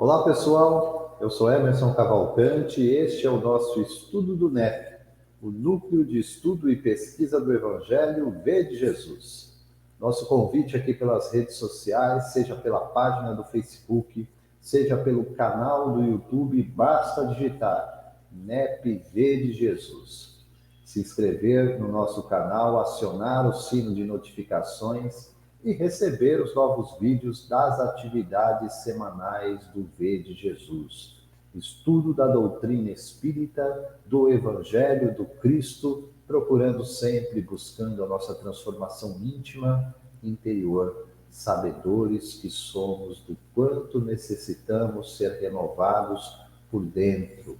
Olá pessoal, eu sou Emerson Cavalcante e este é o nosso estudo do NEP, o Núcleo de Estudo e Pesquisa do Evangelho V de Jesus. Nosso convite aqui pelas redes sociais, seja pela página do Facebook, seja pelo canal do YouTube, basta digitar NEP V de Jesus. Se inscrever no nosso canal, acionar o sino de notificações e receber os novos vídeos das atividades semanais do V de Jesus. Estudo da doutrina espírita, do Evangelho do Cristo, procurando sempre, buscando a nossa transformação íntima, interior, sabedores que somos do quanto necessitamos ser renovados por dentro,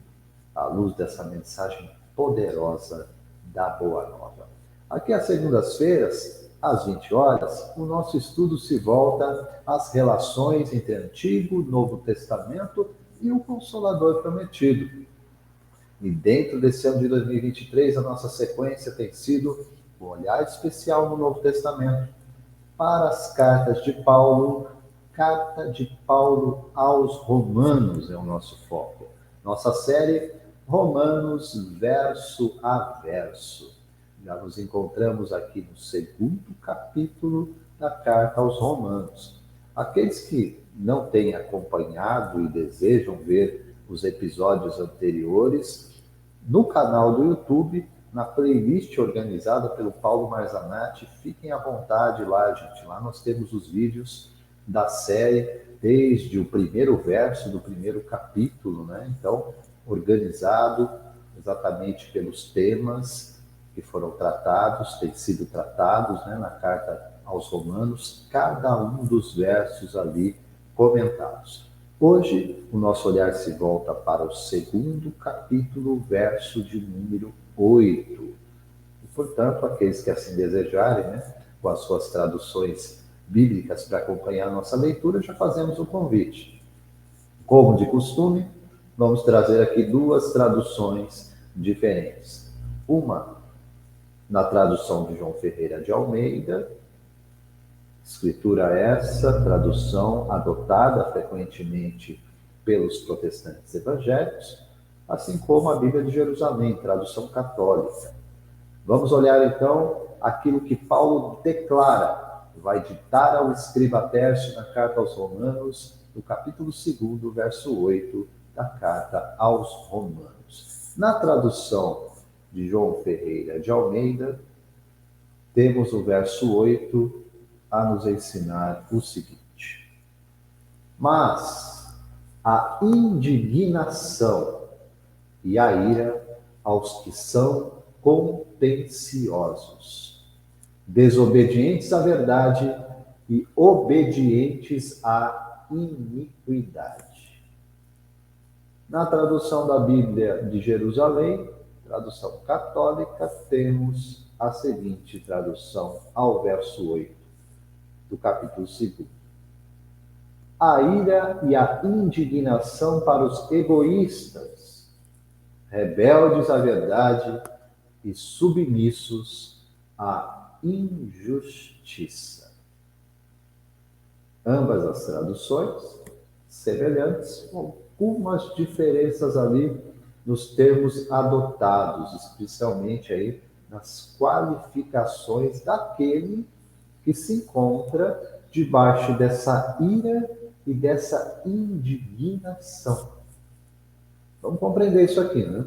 à luz dessa mensagem poderosa da Boa Nova. Aqui às segundas-feiras, às 20 horas, o nosso estudo se volta às relações entre Antigo e Novo Testamento e o Consolador Prometido. E dentro desse ano de 2023, a nossa sequência tem sido um olhar especial no Novo Testamento para as cartas de Paulo. Carta de Paulo aos Romanos é o nosso foco. Nossa série Romanos verso a verso. Já nos encontramos aqui no segundo capítulo da carta aos Romanos. Aqueles que não têm acompanhado e desejam ver os episódios anteriores, no canal do YouTube, na playlist organizada pelo Paulo Marzanati, fiquem à vontade lá, gente. Lá nós temos os vídeos da série, desde o primeiro verso do primeiro capítulo, né? Então, organizado exatamente pelos temas que foram tratados, têm sido tratados, né, na carta aos Romanos, cada um dos versos ali comentados. Hoje, o nosso olhar se volta para o segundo capítulo, verso de número 8. E, portanto, aqueles que assim desejarem, né, com as suas traduções bíblicas para acompanhar a nossa leitura, já fazemos o convite. Como de costume, vamos trazer aqui duas traduções diferentes. Uma na tradução de João Ferreira de Almeida, escritura essa, tradução adotada frequentemente pelos protestantes evangélicos, assim como a Bíblia de Jerusalém, tradução católica. Vamos olhar então aquilo que Paulo declara, vai ditar ao escriba Tércio na carta aos Romanos, no capítulo 2, verso 8 da carta aos Romanos. Na tradução de João Ferreira de Almeida, temos o verso 8 a nos ensinar o seguinte: mas a indignação e a ira aos que são contenciosos, desobedientes à verdade e obedientes à iniquidade. Na tradução da Bíblia de Jerusalém, tradução católica, temos a seguinte tradução ao verso 8 do capítulo 2. A ira e a indignação para os egoístas, rebeldes à verdade e submissos à injustiça. Ambas as traduções semelhantes, com algumas diferenças ali nos termos adotados, especialmente aí nas qualificações daquele que se encontra debaixo dessa ira e dessa indignação. Vamos compreender isso aqui, né?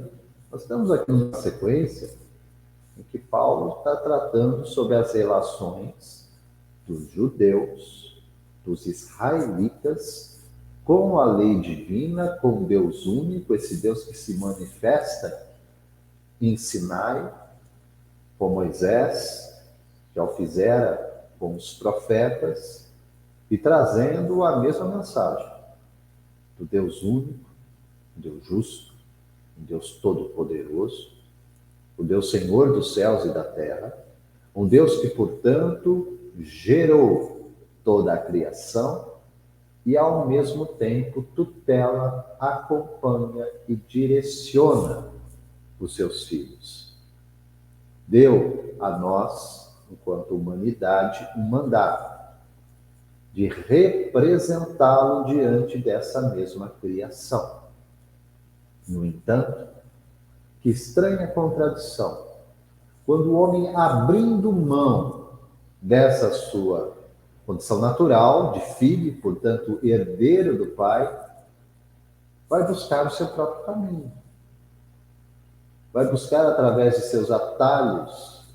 Nós estamos aqui numa sequência em que Paulo está tratando sobre as relações dos judeus, dos israelitas, com a lei divina, com Deus único, esse Deus que se manifesta em Sinai, com Moisés, já o fizera com os profetas, e trazendo a mesma mensagem do Deus único, um Deus justo, um Deus todo-poderoso, o Deus Senhor dos céus e da terra, um Deus que, portanto, gerou toda a criação e, ao mesmo tempo, tutela, acompanha e direciona os seus filhos. Deu a nós, enquanto humanidade, um mandato. de representá-lo diante dessa mesma criação. No entanto, que estranha contradição. Quando o homem, abrindo mão dessa sua condição natural de filho, portanto, herdeiro do Pai, vai buscar o seu próprio caminho. Vai buscar, através de seus atalhos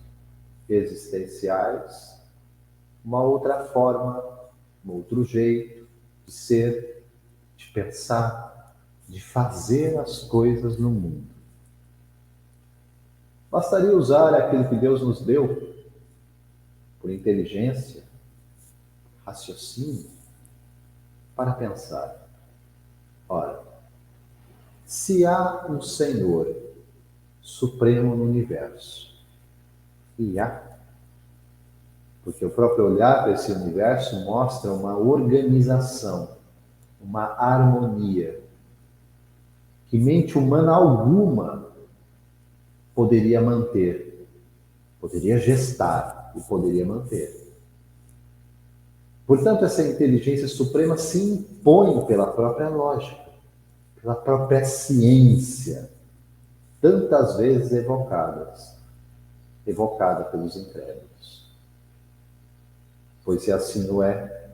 existenciais, uma outra forma, um outro jeito de ser, de pensar, de fazer as coisas no mundo. Bastaria usar aquilo que Deus nos deu por inteligência, raciocínio, para pensar. Ora, se há um Senhor supremo no universo, e há, porque o próprio olhar para esse universo mostra uma organização, uma harmonia, que mente humana alguma poderia manter, poderia gestar e poderia manter. Portanto, essa inteligência suprema se impõe pela própria lógica, pela própria ciência, tantas vezes evocada pelos incrédulos. Pois se assim não é,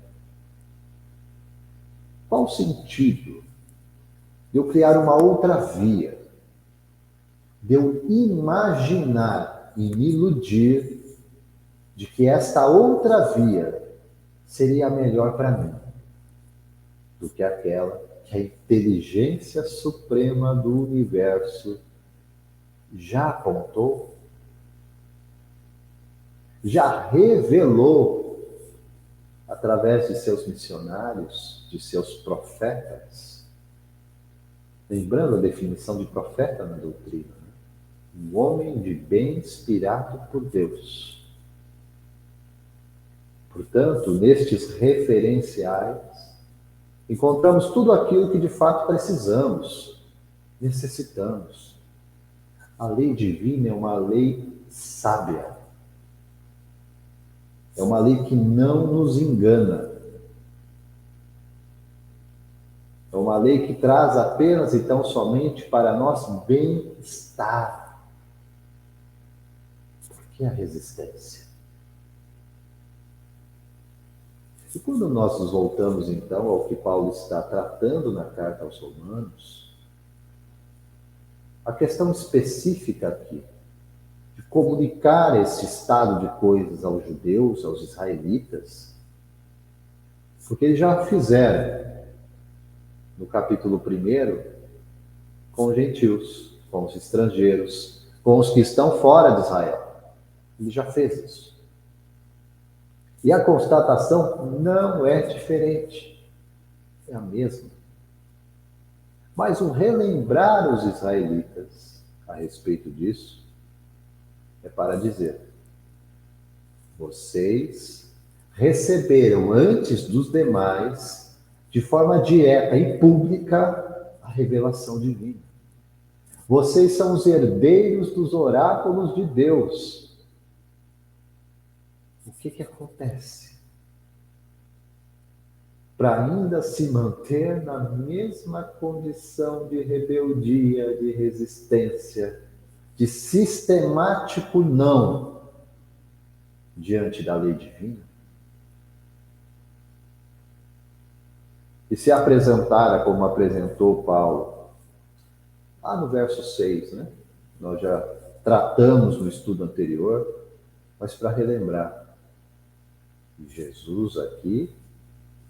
qual o sentido de eu criar uma outra via, de eu imaginar e me iludir de que esta outra via seria melhor para mim do que aquela que a inteligência suprema do universo já apontou, já revelou através de seus missionários, de seus profetas? Lembrando a definição de profeta na doutrina, né? Um homem de bem inspirado por Deus. Portanto, nestes referenciais, encontramos tudo aquilo que de fato precisamos, necessitamos. A lei divina é uma lei sábia. É uma lei que não nos engana. É uma lei que traz apenas e tão somente para nosso bem-estar. Por que a resistência? E quando nós nos voltamos, então, ao que Paulo está tratando na carta aos Romanos, a questão específica aqui, de comunicar esse estado de coisas aos judeus, aos israelitas, porque eles já fizeram, no capítulo 1, com os gentios, com os estrangeiros, com os que estão fora de Israel. Ele já fez isso. E a constatação não é diferente, é a mesma. Mas um relembrar os israelitas a respeito disso é para dizer: vocês receberam antes dos demais, de forma direta e pública, a revelação divina. Vocês são os herdeiros dos oráculos de Deus. O que acontece? Para ainda se manter na mesma condição de rebeldia, de resistência, de sistemático não diante da lei divina? E se apresentara como apresentou Paulo, lá no verso 6, né? Nós já tratamos no estudo anterior, mas para relembrar, Jesus aqui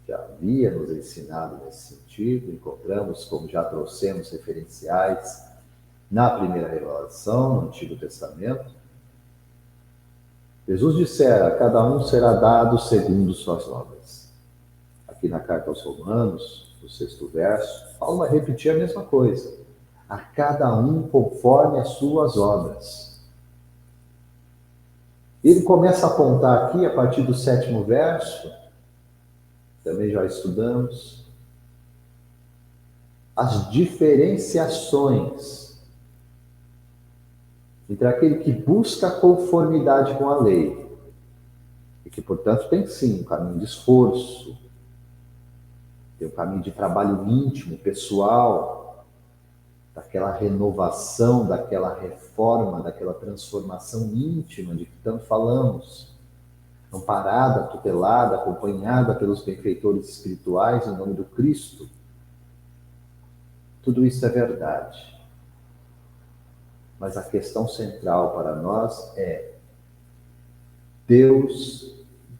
já havia nos ensinado nesse sentido, encontramos, como já trouxemos, referenciais na primeira revelação, no Antigo Testamento. Jesus dissera: a cada um será dado segundo suas obras. Aqui na carta aos Romanos, no 6º verso, Paulo vai repetir a mesma coisa. A cada um conforme as suas obras. Ele começa a apontar aqui, a partir do 7º verso, também já estudamos, as diferenciações entre aquele que busca conformidade com a lei e que, portanto, tem sim um caminho de esforço, tem um caminho de trabalho íntimo, pessoal, daquela renovação, daquela reforma, daquela transformação íntima de que tanto falamos, amparada, tutelada, acompanhada pelos benfeitores espirituais em nome do Cristo. Tudo isso é verdade. Mas a questão central para nós é: Deus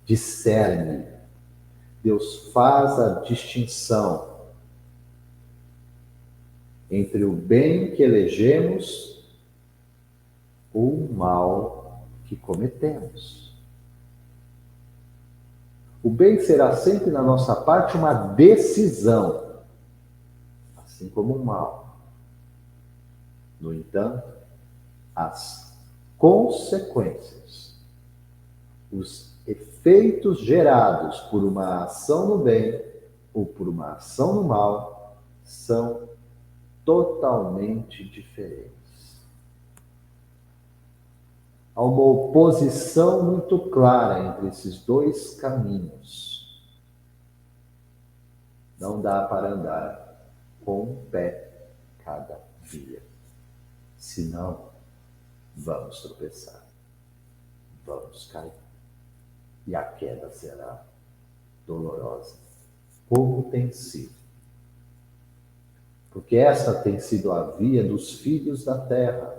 discerne, Deus faz a distinção entre o bem que elegemos ou o mal que cometemos. O bem será sempre na nossa parte uma decisão, assim como o mal. No entanto, as consequências, os efeitos gerados por uma ação no bem ou por uma ação no mal são totalmente diferentes. Há uma oposição muito clara entre esses dois caminhos. Não dá para andar com um pé cada via. Senão, vamos tropeçar, vamos cair. E a queda será dolorosa, como tem sido. Porque essa tem sido a via dos filhos da terra,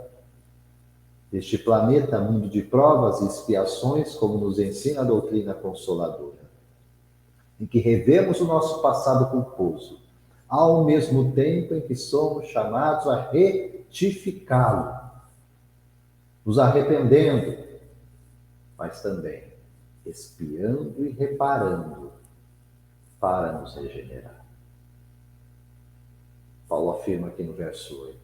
deste planeta mundo de provas e expiações, como nos ensina a doutrina consoladora, em que revemos o nosso passado culposo, ao mesmo tempo em que somos chamados a retificá-lo, nos arrependendo, mas também expiando e reparando para nos regenerar. Paulo afirma aqui no verso 8: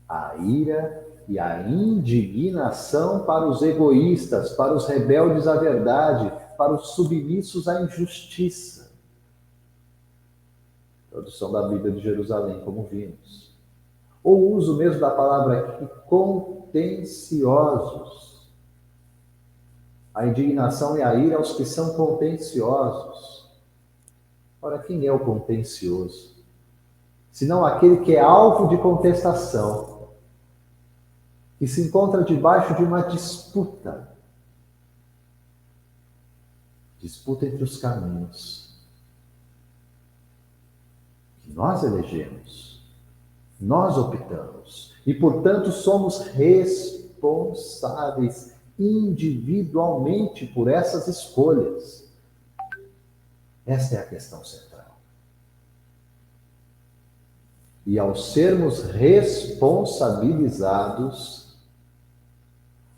a ira e a indignação para os egoístas, para os rebeldes à verdade, para os submissos à injustiça. Tradução da Bíblia de Jerusalém, como vimos. Ou o uso mesmo da palavra aqui, contenciosos. A indignação e a ira aos que são contenciosos. Ora, quem é o contencioso? Senão aquele que é alvo de contestação, que se encontra debaixo de uma disputa. Disputa entre os caminhos que nós elegemos, nós optamos, e, portanto, somos responsáveis individualmente por essas escolhas. Esta é a questão central. E ao sermos responsabilizados,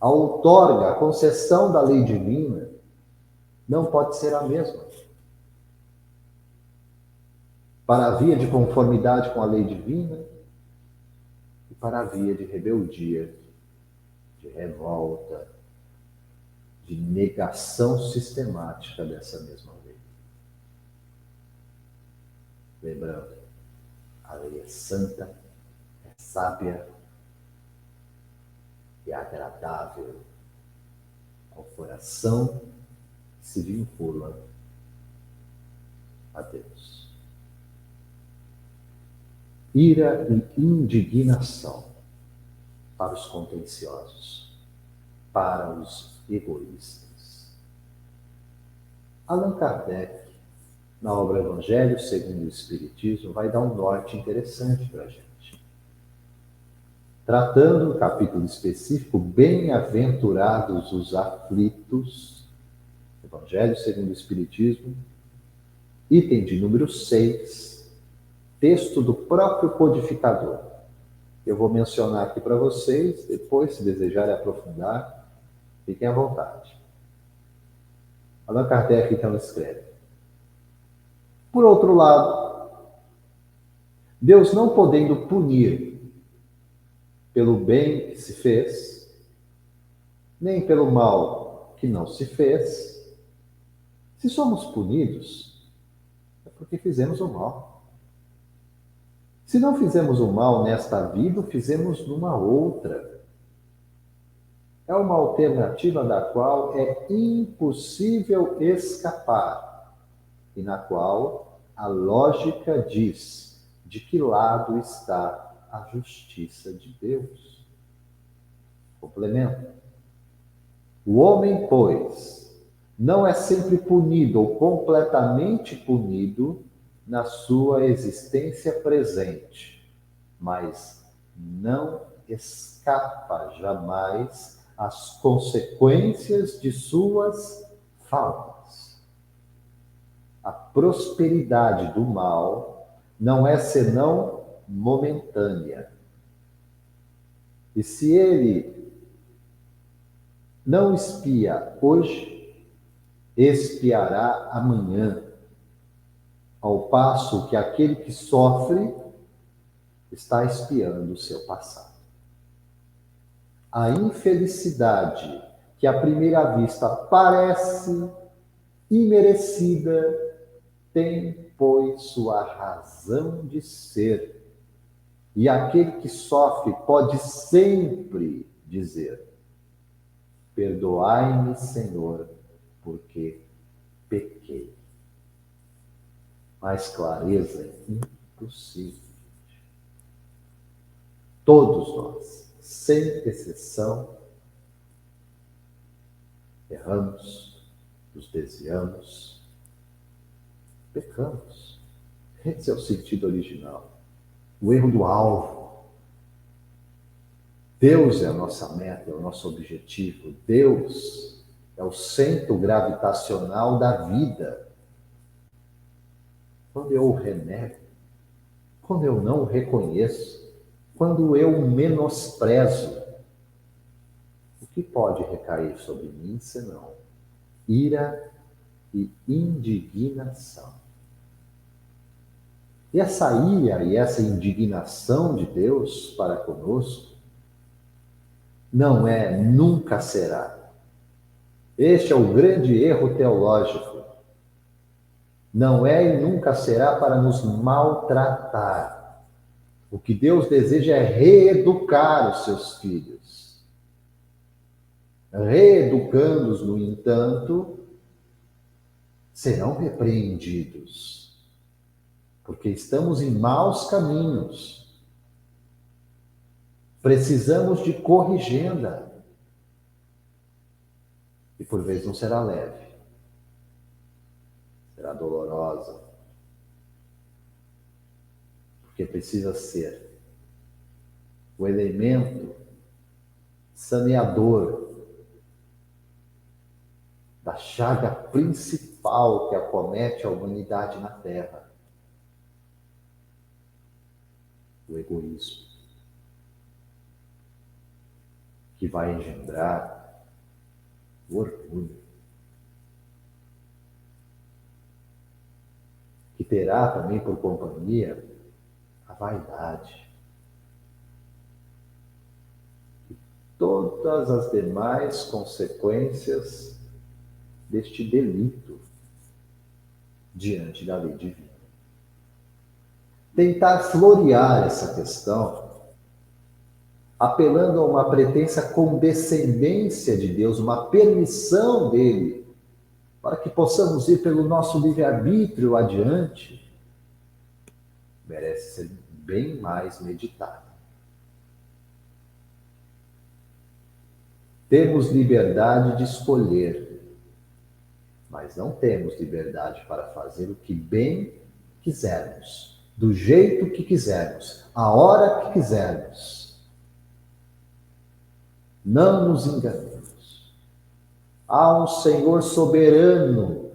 a outorga, a concessão da lei divina, não pode ser a mesma. Para a via de conformidade com a lei divina e para a via de rebeldia, de revolta, de negação sistemática dessa mesma lei. Lembrando, a lei é santa, é sábia e agradável ao coração que se vincula a Deus. Ira e indignação para os contenciosos, para os egoístas. Allan Kardec, na obra Evangelho segundo o Espiritismo, vai dar um norte interessante para a gente. Tratando, no capítulo específico, bem-aventurados os aflitos, Evangelho segundo o Espiritismo, item de número 6, texto do próprio codificador. Eu vou mencionar aqui para vocês, depois, se desejarem aprofundar, fiquem à vontade. Allan Kardec, então, escreve: por outro lado, Deus, não podendo punir pelo bem que se fez, nem pelo mal que não se fez, se somos punidos, é porque fizemos o mal. Se não fizemos o mal nesta vida, o fizemos numa outra. é uma alternativa da qual é impossível escapar e na qual a lógica diz de que lado está a justiça de Deus. Complemento. O homem, pois, não é sempre punido ou completamente punido na sua existência presente, mas não escapa jamais às consequências de suas faltas. A prosperidade do mal não é senão momentânea. E se ele não espia hoje, espiará amanhã, ao passo que aquele que sofre está espiando o seu passado. A infelicidade que à primeira vista parece imerecida tem, pois, sua razão de ser. E aquele que sofre pode sempre dizer: perdoai-me, Senhor, porque pequei. Mais clareza é impossível. Todos nós, sem exceção, erramos, nos desviamos, pecamos. Esse é o sentido original. O erro do alvo. Deus é a nossa meta, é o nosso objetivo. Deus é o centro gravitacional da vida. Quando eu o renego, quando eu não o reconheço, quando eu o menosprezo, o que pode recair sobre mim senão ira e indignação? E essa ira e essa indignação de Deus para conosco não é, nunca será. Este é o grande erro teológico. Não é e nunca será para nos maltratar. O que Deus deseja é reeducar os seus filhos. Reeducando-os, no entanto, serão repreendidos, porque estamos em maus caminhos. Precisamos de corrigenda. E por vezes não será leve. Será dolorosa, porque precisa ser o elemento saneador da chaga principal que acomete a humanidade na Terra: o egoísmo, que vai engendrar o orgulho, que terá também por companhia a vaidade e todas as demais consequências deste delito diante da lei divina. Tentar florear essa questão, apelando a uma pretensa condescendência de Deus, uma permissão dele, para que possamos ir pelo nosso livre-arbítrio adiante, merece ser bem mais meditado. Temos liberdade de escolher, mas não temos liberdade para fazer o que bem quisermos, do jeito que quisermos, a hora que quisermos. Não nos enganemos. Há um Senhor soberano,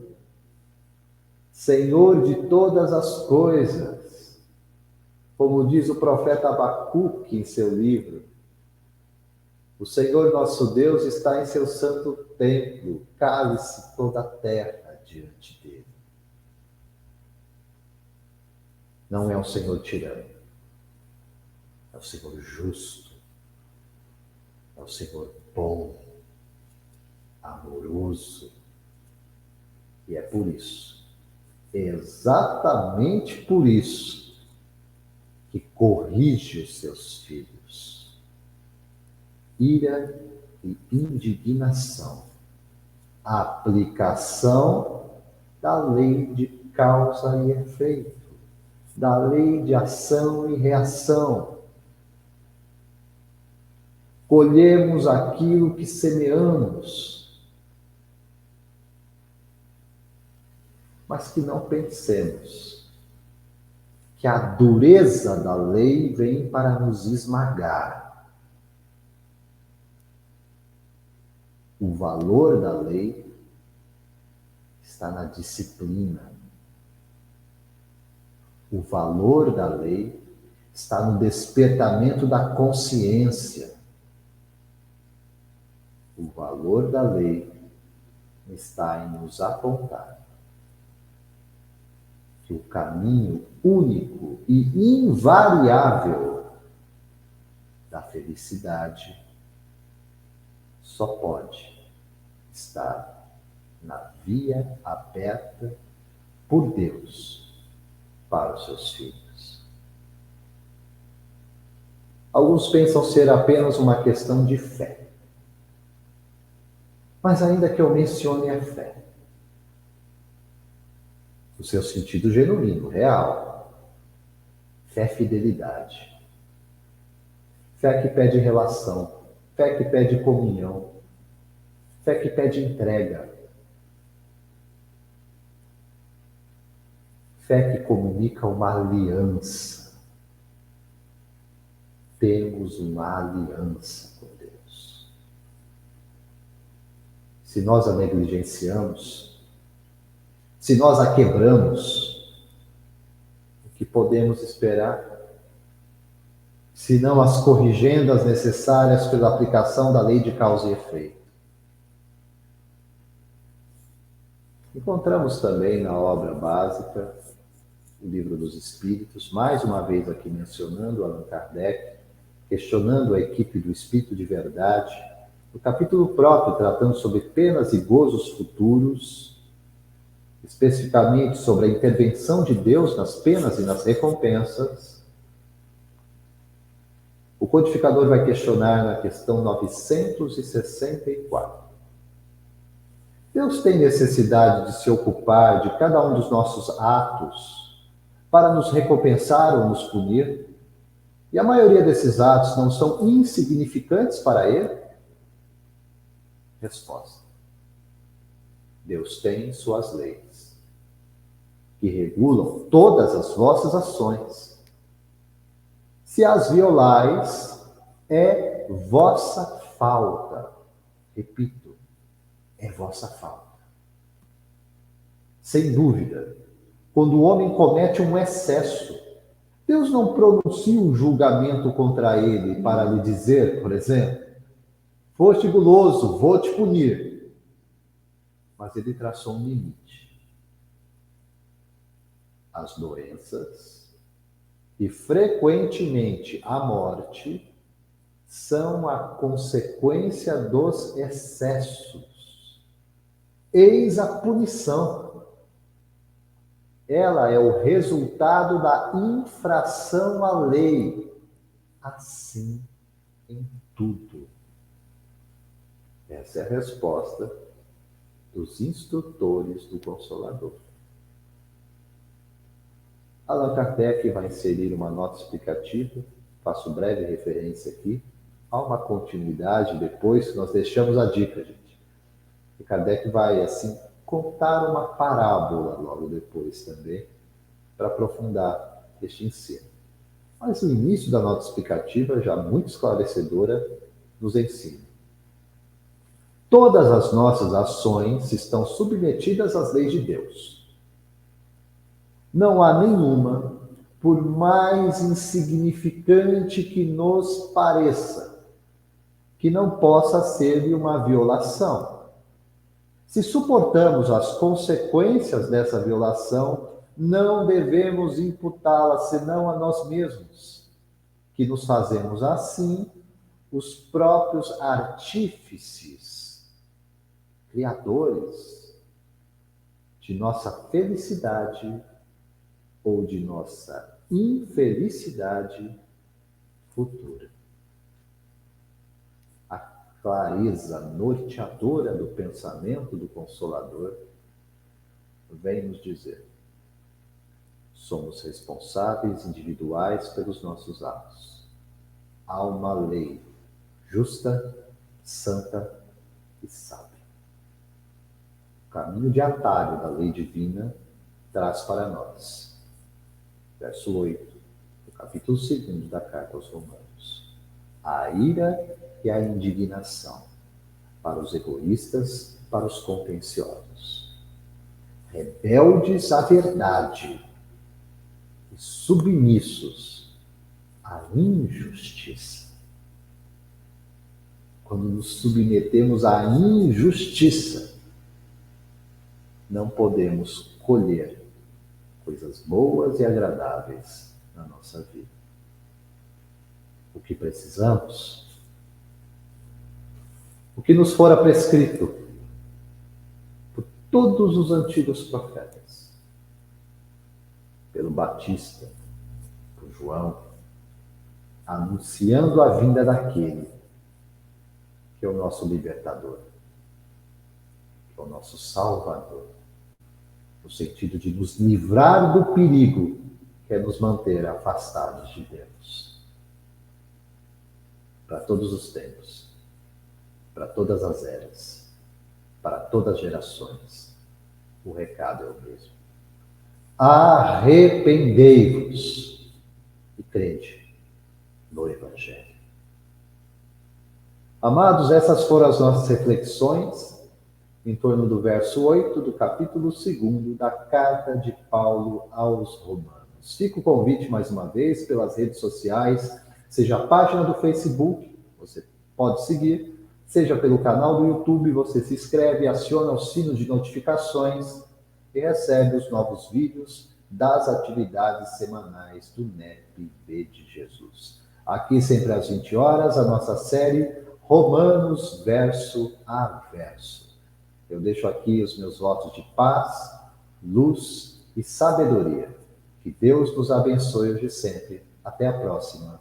Senhor de todas as coisas. Como diz o profeta Abacuque em seu livro, o Senhor nosso Deus está em seu santo templo, cale-se toda a terra diante dele. Não é um Senhor tirano, é o Senhor justo, é o Senhor bom, amoroso. E é por isso, exatamente por isso, que corrige os seus filhos. Ira e indignação. A aplicação da lei de causa e efeito, da lei de ação e reação. Colhemos aquilo que semeamos, mas que não pensemos que a dureza da lei vem para nos esmagar. O valor da lei está na disciplina. O valor da lei está no despertamento da consciência. O valor da lei está em nos apontar que o caminho único e invariável da felicidade só pode estar na via aberta por Deus para os seus filhos. Alguns pensam ser apenas uma questão de fé. Mas ainda que eu mencione a fé, o seu sentido genuíno, real, fé fidelidade, fé que pede relação, fé que pede comunhão, fé que pede entrega, fé que comunica uma aliança. Temos uma aliança com Deus. Se nós a negligenciamos, se nós a quebramos, o que podemos esperar? Se não as corrigendas necessárias pela aplicação da lei de causa e efeito. Encontramos também na obra básica, o Livro dos Espíritos, mais uma vez aqui mencionando Allan Kardec, questionando a equipe do Espírito de Verdade, no capítulo próprio tratando sobre penas e gozos futuros, especificamente sobre a intervenção de Deus nas penas e nas recompensas. O codificador vai questionar na questão 964. Deus tem necessidade de se ocupar de cada um dos nossos atos para nos recompensar ou nos punir? E a maioria desses atos não são insignificantes para Ele? Resposta: Deus tem suas leis, que regulam todas as vossas ações. Se as violais, é vossa falta. Repito, é vossa falta. Sem dúvida, quando o homem comete um excesso, Deus não pronuncia um julgamento contra ele para lhe dizer, por exemplo, foste guloso, vou te punir. Mas ele traçou um limite. As doenças e, frequentemente, a morte são a consequência dos excessos. Eis a punição. Ela é o resultado da infração à lei. Assim em tudo. Essa é a resposta dos instrutores do Consolador. Allan Kardec vai inserir uma nota explicativa, faço breve referência aqui. Há uma continuidade depois que nós deixamos a dica, gente. E Kardec vai, assim, contar uma parábola logo depois também, para aprofundar este ensino. Mas o início da nota explicativa, já muito esclarecedora, nos ensina. Todas as nossas ações estão submetidas às leis de Deus. Não há nenhuma, por mais insignificante que nos pareça, que não possa ser uma violação. Se suportamos as consequências dessa violação, não devemos imputá-la senão a nós mesmos, que nos fazemos assim os próprios artífices, criadores de nossa felicidade ou de nossa infelicidade futura. A clareza norteadora do pensamento do Consolador, vem nos dizer: somos responsáveis individuais pelos nossos atos. Há uma lei justa, santa e sábia. O caminho de atalho da lei divina traz para nós. Verso 8, do capítulo 2 da Carta aos Romanos. A ira e a indignação para os egoístas, para os contenciosos. Rebeldes à verdade e submissos à injustiça. Quando nos submetemos à injustiça, não podemos colher coisas boas e agradáveis na nossa vida. O que precisamos, o que nos fora prescrito por todos os antigos profetas, pelo Batista, por João, anunciando a vinda daquele que é o nosso libertador, que é o nosso salvador, no sentido de nos livrar do perigo que é nos manter afastados de Deus. Para todos os tempos, para todas as eras, para todas as gerações, o recado é o mesmo. Arrependei-vos e crede no Evangelho. Amados, essas foram as nossas reflexões em torno do verso 8 do capítulo 2 da Carta de Paulo aos Romanos. Fica o convite mais uma vez pelas redes sociais, seja a página do Facebook, você pode seguir, seja pelo canal do YouTube, você se inscreve, aciona o sino de notificações e recebe os novos vídeos das atividades semanais do NEP de Jesus. Aqui sempre às 20 horas, a nossa série Romanos verso a verso. Eu deixo aqui os meus votos de paz, luz e sabedoria. Que Deus nos abençoe hoje e sempre. Até a próxima.